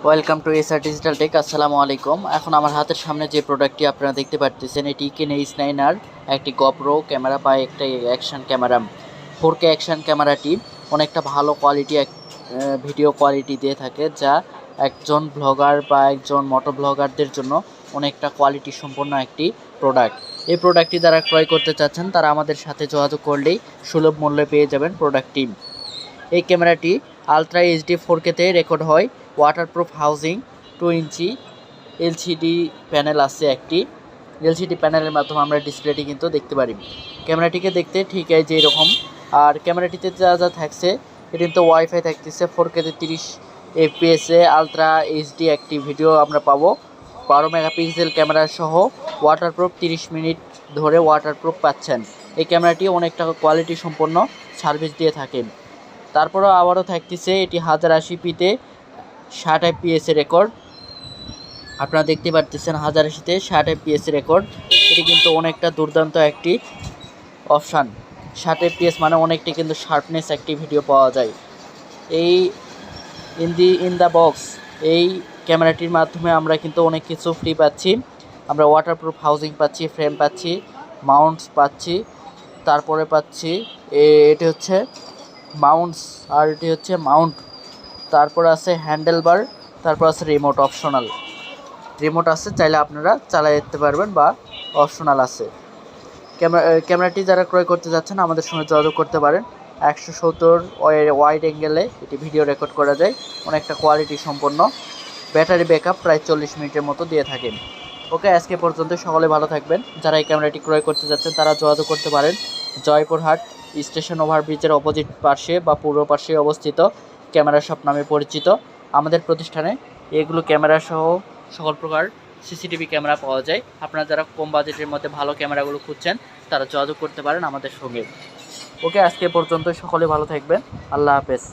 Welcome to SR digital tech. আসসালামু আলাইকুম। এখন আমার হাতের সামনে যে প্রোডাক্টটি আপনারা দেখতে পাচ্ছেন এটি Eken H9R, একটি GoPro ক্যামেরা বা একটা অ্যাকশন ক্যামেরা। 4K অ্যাকশন ক্যামেরাটি অনেকটা ভালো কোয়ালিটি ভিডিও কোয়ালিটি দিয়ে থাকে, যা একজন ব্লগার বা একজন মোটো ব্লগারদের জন্য অনেকটা কোয়ালিটি সম্পন্ন একটি প্রোডাক্ট। এই প্রোডাক্টটি যারা ক্রয় করতে চাচ্ছেন তারা আমাদের সাথে যোগাযোগ করলেই সুলভ মূল্যে পেয়ে যাবেন প্রোডাক্টটি। এই ক্যামেরাটি আলট্রা এইচডি 4K-তে রেকর্ড হয়। ওয়াটারপ্রুফ হাউজিং, 2 ইঞ্চি এলসিডি প্যানেল আছে একটি। এলসিডি প্যানেলের মাধ্যমে আমরা ডিসপ্লেটি কিন্তু দেখতে পারি। ক্যামেরাটিকে দেখতে ঠিক যে এরকম। আর ক্যামেরাটিতে যা যা থাকছে, এটি কিন্তু ওয়াইফাই থাকতেছে। 4K-তে 30 FPS-এ আলট্রা এইচডি একটি ভিডিও আমরা পাবো। 12 মেগাপিক্সেল ক্যামেরা সহ ওয়াটারপ্রুফ, 30 মিনিট ধরে ওয়াটারপ্রুফ পাচ্ছেন। এই ক্যামেরাটি অনেকটা কোয়ালিটি সম্পন্ন সার্ভিস দিয়ে থাকে। তারপরেও আবারও থাকতেছে এটি 1080p-তে 60 FPS রেকর্ড। আপনারা দেখতে পাচ্ছেন 1080-তে 60 FPS রেকর্ড। এটি কিন্তু অনেকটা দুর্দান্ত একটি অপশান। 60 FPS মানে অনেকটি কিন্তু শার্পনেস একটি ভিডিও পাওয়া যায়। এই ইন দ্য বক্স এই ক্যামেরাটির মাধ্যমে আমরা কিন্তু অনেক কিছু ফ্রি পাচ্ছি। আমরা ওয়াটারপ্রুফ হাউজিং পাচ্ছি, ফ্রেম পাচ্ছি, মাউন্টস পাচ্ছি, তারপরে পাচ্ছি এটি হচ্ছে মাউন্টস, আর এটি হচ্ছে মাউন্ট। তারপর আছে হ্যান্ডেল বার, তারপর আছে রিমোট, অপশনাল রিমোট আছে, চাইলে আপনারা চালাই যেতে পারবেন বা অপশনাল আছে। ক্যামেরাটি যারা ক্রয় করতে যাচ্ছেন আমাদের সঙ্গে যোগাযোগ করতে পারেন। 170 ওয়াইড অ্যাঙ্গেলে এটি ভিডিও রেকর্ড করা যায়, অনেকটা কোয়ালিটি সম্পন্ন। ব্যাটারি ব্যাকআপ প্রায় 40 মিনিটের মতো দিয়ে থাকেন। ওকে, আজকে পর্যন্ত সকলে ভালো থাকবেন। যারা এই ক্যামেরাটি ক্রয় করতে যাচ্ছেন তারা যোগাযোগ করতে পারেন। জয়পুরহাট স্টেশন ওভারব্রিজের অপোজিট পাশে বা পূর্ব পাশে অবস্থিত ক্যামেরা শপ নামে পরিচিত আমাদের প্রতিষ্ঠানে এগুলো ক্যামেরা সহ সকল প্রকার CCTV ক্যামেরা পাওয়া যায়। আপনারা যারা কম বাজেটের মধ্যে ভালো ক্যামেরাগুলো খুঁজছেন তারা যোগাযোগ করতে পারেন আমাদের সঙ্গে। ওকে, আজকে পর্যন্ত সকলে ভালো থাকবেন। আল্লাহ হাফেজ।